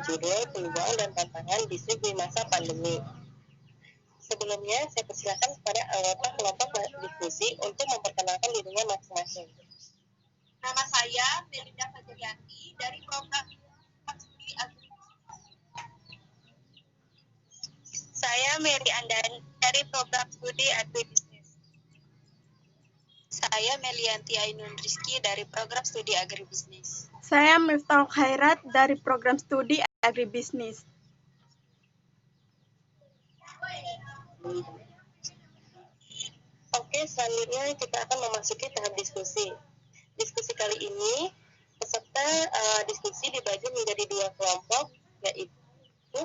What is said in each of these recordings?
berjudul Peluang dan Tantangan Bisnis di Masa Pandemi. Sebelumnya, saya persilakan kepada anggota kelompok diskusi untuk memperkenalkan dirinya masing-masing. Nama saya Melinda Fajrianti dari program studi Agri. Saya Mary Andani dari program studi Agribisnis. Saya Melianti Ainun Rizky dari program studi Agribisnis. Saya Miftahul Khairat dari program studi Agribisnis. Oke, selanjutnya kita akan memasuki tahap diskusi. Diskusi kali ini, peserta diskusi dibagi menjadi dua kelompok, yaitu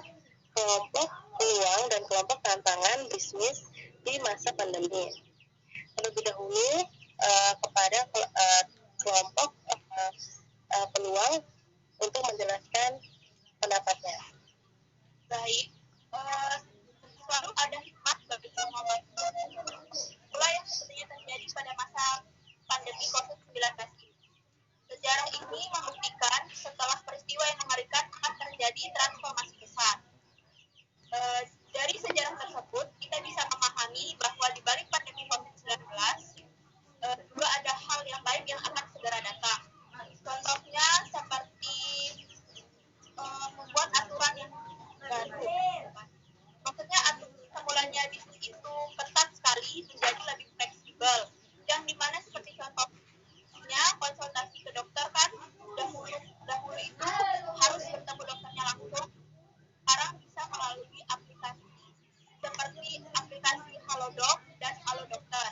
kelompok peluang dan kelompok tantangan bisnis di masa pandemi. Terlebih dahulu kepada kelompok peluang untuk menjelaskan pendapatnya. Baik, selalu ada hikmat bagi semua pula yang sepertinya terjadi pada masa pandemi COVID-19 ini. Sejarah ini membuktikan setelah peristiwa yang mengerikan akan terjadi transformasi besar. Dari sejarah tersebut, kita bisa memahami bahwa di balik pandemi COVID-19, juga ada hal yang baik yang akan segera datang. Contohnya seperti membuat aturan yang baru. Maksudnya semulanya bisnis itu ketat sekali menjadi lebih fleksibel. Yang dimana seperti contohnya konsultasi ke dokter kan dahulu itu harus bertemu dokternya langsung. Sekarang bisa melalui aplikasi seperti aplikasi Halodoc dan Halodokter.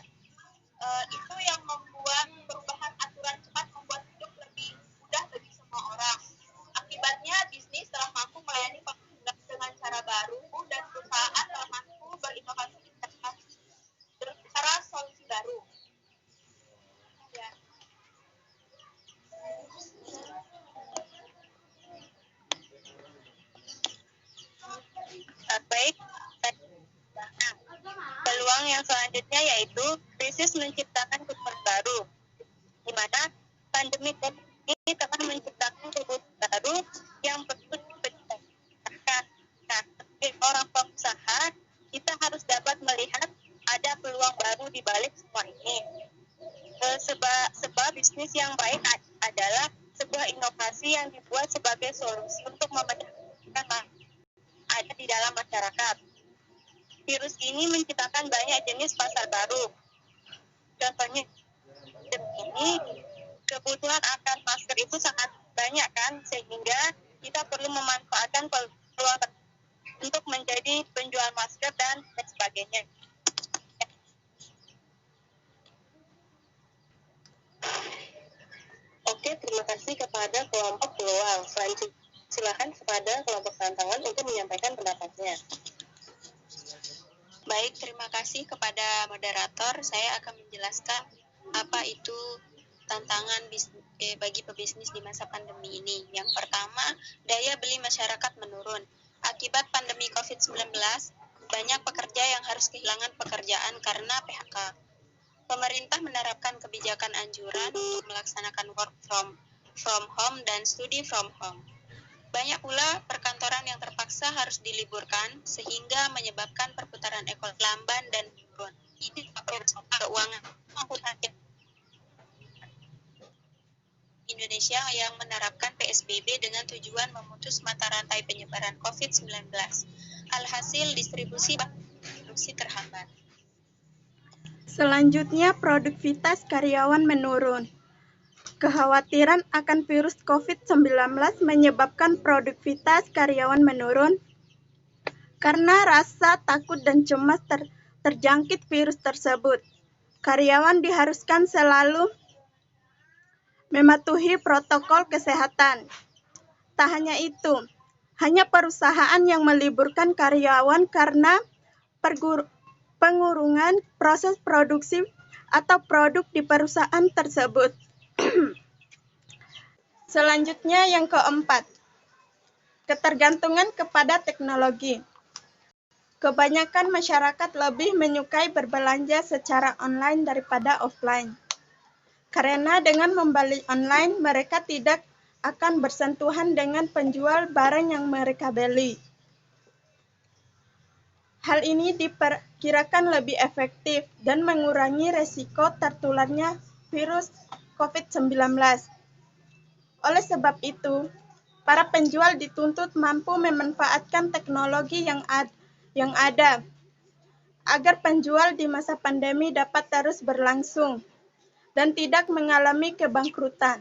Itu yang membuat perubahan aturan cepat membuat hidup lebih mudah bagi semua orang. Akibatnya bisnis telah mampu melayani pengguna dengan cara baru dan perusahaan telah mampu berinovasi cara solusi baru. Ya. Baik, peluang yang selanjutnya yaitu bisnis menciptakan kebutuhan baru, di mana pandemi ini telah menciptakan kebutuhan baru yang perlu dipecahkan. Nah, sebagai orang pengusaha, kita harus dapat melihat ada peluang baru di balik semua ini. Sebab bisnis yang baik adalah sebuah inovasi yang dibuat sebagai solusi untuk memecahkan ada di dalam masyarakat. Virus ini menciptakan banyak jenis pasar baru. Contohnya, ini kebutuhan akan masker itu sangat banyak kan, sehingga kita perlu memanfaatkan peluang untuk menjadi penjual masker dan sebagainya. Oke, terima kasih kepada kelompok peluang. Selanjutnya, silakan kepada kelompok tantangan untuk menyampaikan pendapatnya. Baik, terima kasih kepada moderator. Saya akan menjelaskan apa itu tantangan bagi pebisnis di masa pandemi ini. Yang pertama, daya beli masyarakat menurun. Akibat pandemi COVID-19, banyak pekerja yang harus kehilangan pekerjaan karena PHK. Pemerintah menerapkan kebijakan anjuran untuk melaksanakan work from home dan study from home. Banyak pula perkantoran yang terpaksa harus diliburkan sehingga menyebabkan perputaran ekonomi lamban dan menurun. Ini keuangan Indonesia yang menerapkan PSBB dengan tujuan memutus mata rantai penyebaran COVID-19. Alhasil distribusi produksi terhambat. Selanjutnya, produktivitas karyawan menurun. Kekhawatiran akan virus COVID-19 menyebabkan produktivitas karyawan menurun karena rasa takut dan cemas terjangkit virus tersebut. Karyawan diharuskan selalu mematuhi protokol kesehatan. Tak hanya itu, hanya perusahaan yang meliburkan karyawan karena pengurungan proses produksi atau produk di perusahaan tersebut. Selanjutnya yang keempat, ketergantungan kepada teknologi. Kebanyakan masyarakat lebih menyukai berbelanja secara online daripada offline. Karena dengan membeli online, mereka tidak akan bersentuhan dengan penjual barang yang mereka beli. Hal ini diperkirakan lebih efektif dan mengurangi resiko tertularnya virus COVID-19. Oleh sebab itu, para penjual dituntut mampu memanfaatkan teknologi yang ada agar penjual di masa pandemi dapat terus berlangsung dan tidak mengalami kebangkrutan.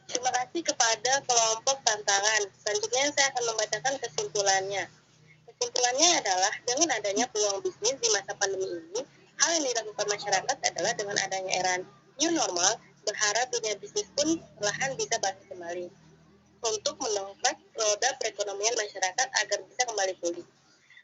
Terima kasih kepada kelompok tantangan. Selanjutnya saya akan membacakan kesimpulannya. Kesimpulannya adalah dengan adanya peluang bisnis di masa pandemi ini, hal yang dilakukan masyarakat adalah dengan adanya era new normal, berharap dunia bisnis pun perlahan bisa bangkit kembali untuk mendongkrak roda perekonomian masyarakat agar bisa kembali pulih.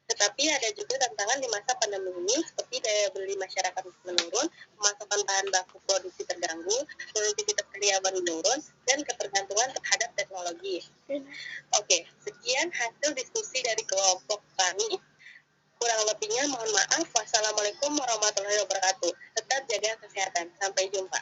Tetapi ada juga tantangan di masa pandemi ini, seperti daya beli masyarakat menurun, pemasakan bahan baku produksi terganggu, produktivitas karyawan menurun, dan ketergantungan terhadap teknologi. Oke, sekian hasil diskusi dari kelompok kami. Kurang lebihnya mohon maaf. Wassalamualaikum warahmatullahi wabarakatuh. Tetap jaga kesehatan. Sampai jumpa.